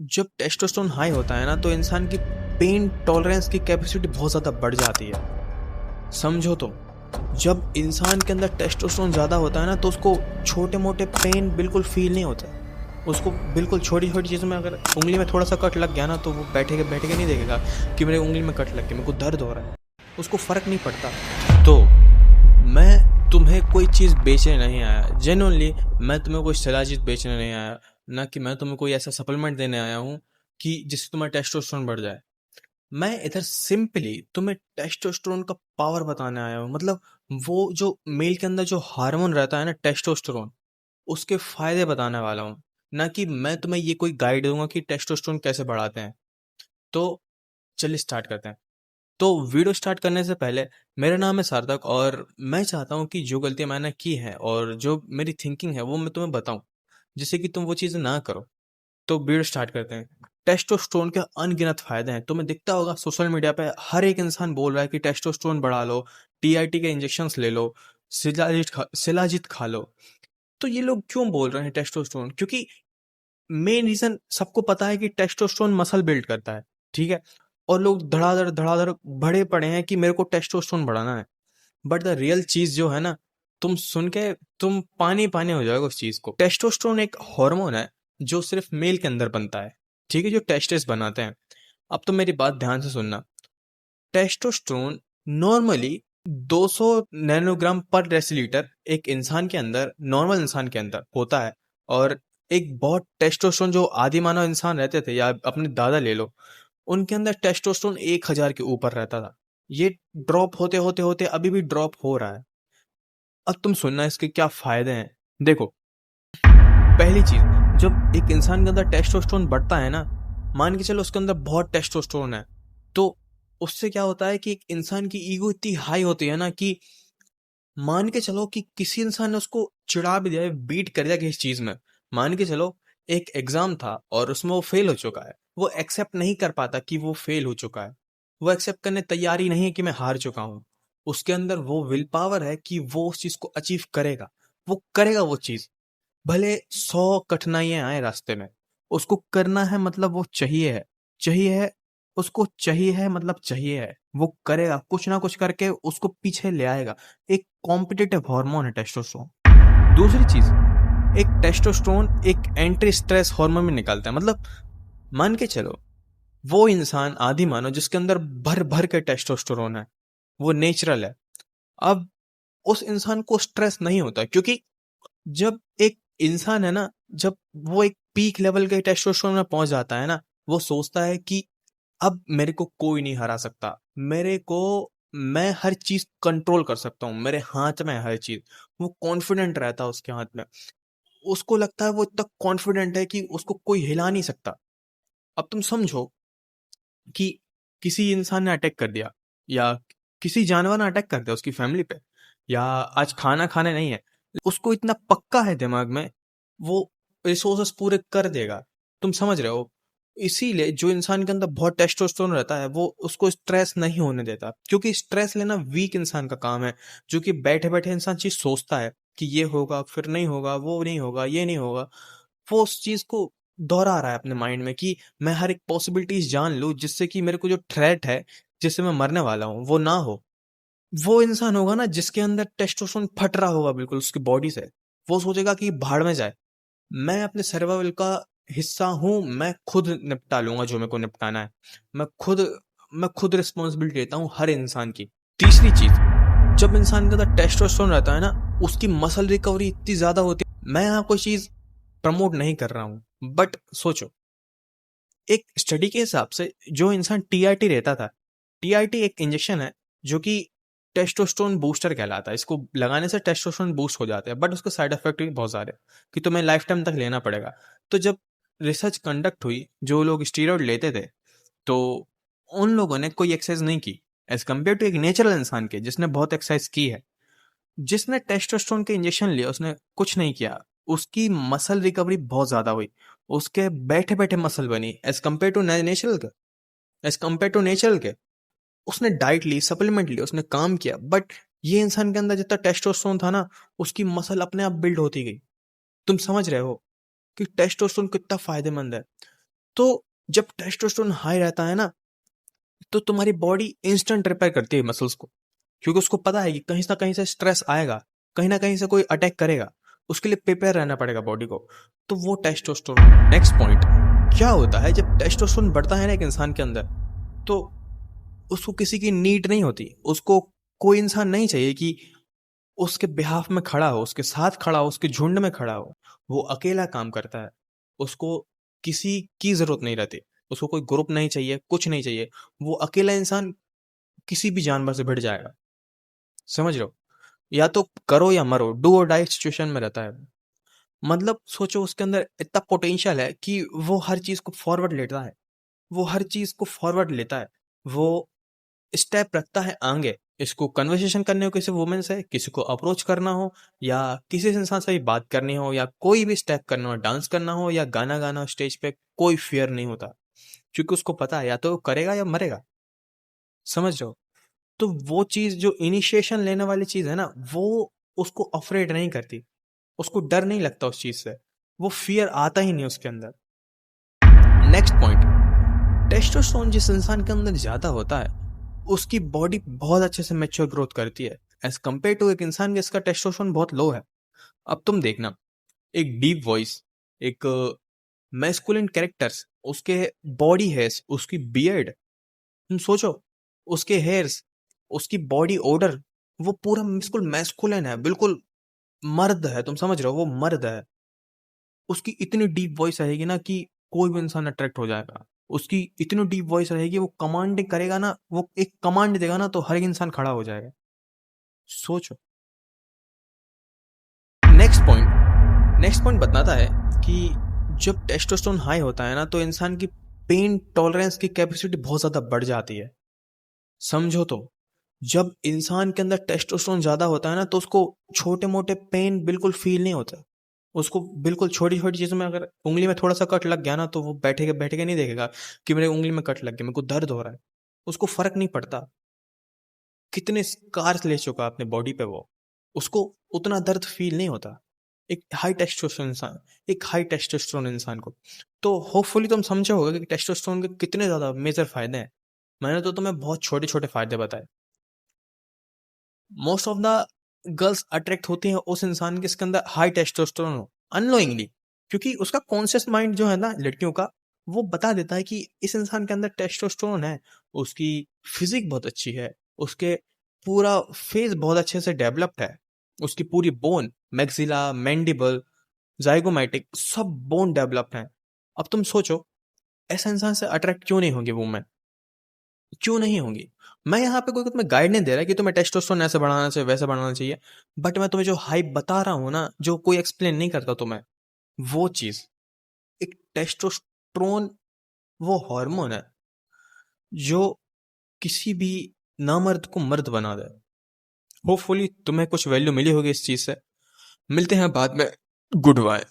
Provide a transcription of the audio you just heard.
जब testosterone high होता है ना तो इंसान की पेन टॉलरेंस की कैपेसिटी बहुत ज़्यादा बढ़ जाती है। समझो तो, जब इंसान के अंदर टेस्टोस्टेरोन ज़्यादा होता है ना तो उसको छोटे मोटे पेन बिल्कुल फील नहीं होता। उसको बिल्कुल छोटी छोटी चीज़ों में अगर उंगली में थोड़ा सा कट लग गया ना तो वो बैठे के नहीं देखेगा कि मेरे उंगली में कट लग गया, मेरे को दर्द हो रहा है। उसको फ़र्क नहीं पड़ता। तो मैं तुम्हें कोई चीज़ बेचने नहीं आया, जेन्युइनली मैं तुम्हें कोई शिलाजीत बेचने नहीं आया, ना कि मैं तुम्हें कोई ऐसा सप्लीमेंट देने आया हूँ कि जिससे तुम्हारा टेस्टोस्टेरोन बढ़ जाए। मैं इधर सिंपली तुम्हें टेस्टोस्टेरोन का पावर बताने आया हूँ। मतलब वो जो मेल के अंदर जो हार्मोन रहता है ना टेस्टोस्टेरोन, उसके फायदे बताने वाला हूँ। ना कि मैं तुम्हें ये कोई गाइड दूंगा कि टेस्टोस्टेरोन कैसे बढ़ाते हैं। तो चलिए स्टार्ट करते हैं। तो वीडियो स्टार्ट करने से पहले, मेरा नाम है सार्थक और मैं चाहता हूँ कि जो गलतियां मैंने की हैं और जो मेरी थिंकिंग है वो मैं तुम्हें बताऊं, जिससे कि तुम वो चीज़ें ना करो। तो वीडियो स्टार्ट करते हैं। टेस्टोस्टेरोन के अनगिनत फायदे हैं। तुम्हें दिखता होगा सोशल मीडिया पे हर एक इंसान बोल रहा है कि टेस्टोस्टेरोन बढ़ा लो, टीआईटी के इंजेक्शंस ले लो, शिलाजीत खा लो। तो ये लोग क्यों बोल रहे हैं टेस्टोस्टेरोन? क्योंकि मेन रीजन सबको पता है कि टेस्टोस्टेरोन मसल बिल्ड करता है, ठीक है? और लोग धड़ाधड़ धड़ाधड़ भरे पड़े हैं कि मेरे को टेस्टोस्टेरोन बढ़ाना है। बट द रियल चीज जो है ना, तुम सुन के तुम पानी पानी हो जाओगे उस चीज को। टेस्टोस्टेरोन एक हार्मोन है जो सिर्फ मेल के अंदर बनता है, ठीक है, जो टेस्टिस बनाते हैं। अब तो मेरी बात ध्यान से सुनना। टेस्टोस्टेरोन नॉर्मली 200 नैनोग्राम पर डेसीलीटर एक इंसान के अंदर, नॉर्मल इंसान के अंदर होता है। और एक बहुत टेस्टोस्टेरोन जो आदि मानव इंसान रहते थे या अपने दादा ले लो, उनके अंदर टेस्टोस्टेरोन 1000 के ऊपर रहता था। ये ड्रॉप होते होते होते अभी भी ड्रॉप हो रहा है। अब तुम सुनना इसके क्या फायदे हैं। देखो, पहली चीज, जब एक इंसान के अंदर टेस्टोस्टेरोन बढ़ता है ना, मान के चलो उसके अंदर बहुत टेस्टोस्टेरोन है, तो उससे क्या होता है कि एक इंसान की ईगो इतनी हाई होती है ना कि मान के चलो कि किसी इंसान ने उसको चिढ़ा भी दिया, बीट कर दिया किसी चीज में। मान के चलो एक एग्जाम था और उसमें वो फेल हो चुका है। वो एक्सेप्ट नहीं कर पाता कि वो फेल हो चुका है। वो एक्सेप्ट करने तैयारी नहीं है कि मैं हार चुका हूं। उसके अंदर वो विल पावर है कि वो उस चीज को अचीव करेगा। वो करेगा वो चीज, भले 100 कठिनाइयां आए रास्ते में। उसको करना है, मतलब वो चाहिए है। चाहिए है, उसको चाहिए है, मतलब चाहिए है। वो करेगा, कुछ ना कुछ करके उसको पीछे ले आएगा। एक कॉम्पिटिटिव हार्मोन है टेस्टोस्टेरोन। दूसरी चीज, एक टेस्टोस्टेरोन एक एंटी स्ट्रेस हार्मोन में निकालता है। मतलब मान के चलो, वो इंसान आदि मानो जिसके अंदर भर भर के टेस्टोस्टेरोन है, वो नेचुरल है। अब उस इंसान को स्ट्रेस नहीं होता, क्योंकि जब एक इंसान है ना, जब वो एक पीक लेवल के टेस्टोस्टेरोन में पहुंच जाता है ना, वो सोचता है कि अब मेरे को कोई नहीं हरा सकता। मेरे को, मैं हर चीज कंट्रोल कर सकता हूँ, मेरे हाथ में है हर चीज। वो कॉन्फिडेंट रहता है उसके हाथ में। उसको लगता है वो इतना कॉन्फिडेंट है कि उसको कोई हिला नहीं सकता। अब तुम समझो कि किसी इंसान ने अटैक कर दिया, या किसी जानवर ने अटैक कर दिया उसकी फैमिली पे, या आज खाना खाने नहीं है, उसको इतना पक्का है दिमाग में, वो रिसोर्सेस पूरे कर देगा। तुम समझ रहे हो? इसीलिए जो इंसान के अंदर बहुत टेस्टोस्टेरोन रहता है वो उसको स्ट्रेस नहीं होने देता, क्योंकि स्ट्रेस लेना वीक इंसान का काम है। जो कि बैठे बैठे इंसान चीज सोचता है कि ये होगा, फिर नहीं होगा, वो नहीं होगा, ये नहीं होगा। वो उस चीज को दोहरा रहा है अपने माइंड में कि मैं हर एक पॉसिबिलिटीज जान लूं, जिससे कि मेरे को जो थ्रेट है, जिससे मैं मरने वाला हूं, वो ना हो। वो इंसान होगा ना जिसके अंदर टेस्टोस्टेरोन फट रहा होगा बिल्कुल उसकी बॉडी से। वो सोचेगा कि भाड़ में जाए, मैं अपने सर्वाइवल का हिस्सा हूं, मैं खुद निपटा लूंगा जो मेरे को निपटाना है। मैं खुद मैं खुद रिस्पॉन्सिबिलिटी लेता हूं हर इंसान की। तीसरी चीज, जब इंसान के अंदर टेस्टोस्टेरोन रहता है ना, उसकी मसल रिकवरी इतनी ज्यादा होती है। मैं यहाँ कोई चीज प्रमोट नहीं कर रहा हूँ, बट सोचो, एक स्टडी के हिसाब से जो इंसान टीआरटी रहता था, टीआरटी एक इंजेक्शन है जो कि टेस्टोस्टेरोन बूस्टर कहलाता है। इसको लगाने से टेस्टोस्टेरोन बूस्ट हो जाता है, बट उसके साइड इफेक्ट भी बहुत सारे हैं कि तुम्हें लाइफ टाइम तक लेना पड़ेगा। तो जब रिसर्च कंडक्ट हुई, जो लोग स्टीरॉयड लेते थे, तो उन लोगों ने कोई एक्सरसाइज नहीं की एज कम्पेयर टू एक नेचुरल इंसान के जिसने बहुत एक्सरसाइज की है। जिसने टेस्टोस्टेरोन के इंजेक्शन लिया उसने कुछ नहीं किया, उसकी मसल रिकवरी बहुत ज्यादा हुई। उसके बैठे बैठे मसल बनी एज कम्पेयर टू नेचुरल के। एज कम्पेयर टू नेचुरल के, उसने डाइट ली, सप्लीमेंट ली, उसने काम किया, बट ये इंसान के अंदर जितना टेस्टोस्टेरोन था ना, उसकी मसल अपने आप बिल्ड होती गई। तुम समझ रहे हो कि टेस्टोस्टेरोन कितना फायदेमंद है? तो जब टेस्टोस्टेरोन हाई रहता है ना, तो तुम्हारी बॉडी इंस्टेंट रिपेयर करती है मसल्स को, क्योंकि उसको पता है कि कहीं ना कहीं से स्ट्रेस आएगा, कहीं ना कहीं से कोई अटैक करेगा, उसके लिए प्रिपेयर रहना पड़ेगा बॉडी को। तो वो टेस्टोस्टेरोन। नेक्स्ट पॉइंट, क्या होता है जब टेस्टोस्टेरोन बढ़ता है ना एक इंसान के अंदर, तो उसको किसी की नीड नहीं होती, उसको कोई इंसान नहीं चाहिए कि उसके बिहाफ में खड़ा हो, उसके साथ खड़ा हो, उसके झुंड में खड़ा हो। वो अकेला काम करता है, उसको किसी की जरूरत नहीं रहती, उसको कोई ग्रुप नहीं चाहिए, कुछ नहीं चाहिए। वो अकेला इंसान किसी भी जानवर से भिड़ जाएगा, समझ रहे हो? या तो करो या मरो, डू और डाई सिचुएशन में रहता है। मतलब सोचो उसके अंदर इतना पोटेंशियल है कि वो हर चीज को फॉरवर्ड लेता है, वो हर चीज को फॉरवर्ड लेता है, वो स्टेप रखता है आगे। इसको कन्वर्सेशन करने हो किसी वुमेन से, किसी को अप्रोच करना हो, या किसी इंसान से भी बात करनी हो, या कोई भी स्टेप करना हो, डांस करना हो, या गाना गाना हो स्टेज पे, कोई फियर नहीं होता, क्योंकि उसको पता है या तो करेगा या मरेगा, समझ रहे हो? तो वो चीज जो इनिशिएशन लेने वाली चीज है ना, वो उसको अफ्रेड नहीं करती, उसको डर नहीं लगता उस चीज से, वो फियर आता ही नहीं उसके अंदर। नेक्स्ट पॉइंट, टेस्टोस्टेरोन जिस इंसान के अंदर ज्यादा होता है, उसकी बॉडी बहुत अच्छे से मैच्योर ग्रोथ करती है, एज कंपेयर टू एक इंसान जिसका टेस्टोस्टेरोन बहुत लो है। अब तुम देखना, एक डीप वॉइस, एक मैस्कुलिन कैरेक्टर्स, उसके बॉडी हेयर्स, उसकी बियर्ड, तुम सोचो, उसके हेयर्स, उसकी बॉडी ओडर, वो पूरा बिल्कुल मैस्कुलिन है, बिल्कुल मर्द है, तुम समझ रहे हो, वो मर्द है। उसकी इतनी डीप वॉइस रहेगी ना कि कोई भी इंसान अट्रैक्ट हो जाएगा। उसकी इतनी डीप वॉइस रहेगी, वो कमांड करेगा ना, वो एक कमांड देगा ना तो हर एक इंसान खड़ा हो जाएगा, सोचो। नेक्स्ट पॉइंट बताता है कि जब टेस्टोस्टेरोन हाई होता है ना, तो इंसान की पेन टॉलरेंस की कैपेसिटी बहुत ज्यादा बढ़ जाती है। समझो तो, जब इंसान के अंदर टेस्टोस्टेरोन ज्यादा होता है ना, तो उसको छोटे मोटे पेन बिल्कुल फील नहीं होता। उसको बिल्कुल छोटी छोटी चीजों में, अगर उंगली में थोड़ा सा कट लग गया ना, तो वो बैठे के नहीं देखेगा कि मेरे उंगली में कट लग गया, मेरे को दर्द हो रहा है। उसको फर्क नहीं पड़ता कितने स्कार्स ले चुका अपने बॉडी पे वो, उसको उतना दर्द फील नहीं होता एक हाई टेस्टोस्टेरोन इंसान को। तो होपफुली तुम समझे होगे कि टेस्टोस्टेरोन के कितने ज्यादा मेजर फायदे हैं। मैंने तो तुम्हें बहुत छोटे छोटे फायदे बताए। Most of the girls attract होती हैं उस इंसान के इसके अंदर हाई टेस्टोस्टेरोन हो, अननोइंगली, क्योंकि उसका कॉन्शियस माइंड जो है ना लड़कियों का, वो बता देता है कि इस इंसान के अंदर टेस्टोस्टेरोन है। उसकी फिजिक बहुत अच्छी है, उसके पूरा फेस बहुत अच्छे से डेवलप्ड है, उसकी पूरी बोन, मैक्सिला, मैंडिबल, जाइगोमैटिक, सब बोन डेवलप्ड है। अब तुम सोचो, ऐसा इंसान से अट्रैक्ट क्यों नहीं होंगे वुमेन, क्यों नहीं होंगी? मैं यहाँ पे कोई तुम्हें गाइड नहीं दे रहा कि तुम्हें टेस्टोस्टेरोन ऐसे बढ़ाना चाहिए, वैसे बढ़ाना चाहिए, बट मैं तुम्हें जो हाइप बता रहा हूँ ना, जो कोई एक्सप्लेन नहीं करता तुम्हें, वो चीज, एक टेस्टोस्टेरोन वो हार्मोन है जो किसी भी नामर्द को मर्द बना दे। होपफुली तुम्हें कुछ वैल्यू मिली होगी इस चीज से। मिलते हैं बाद में। Good bye.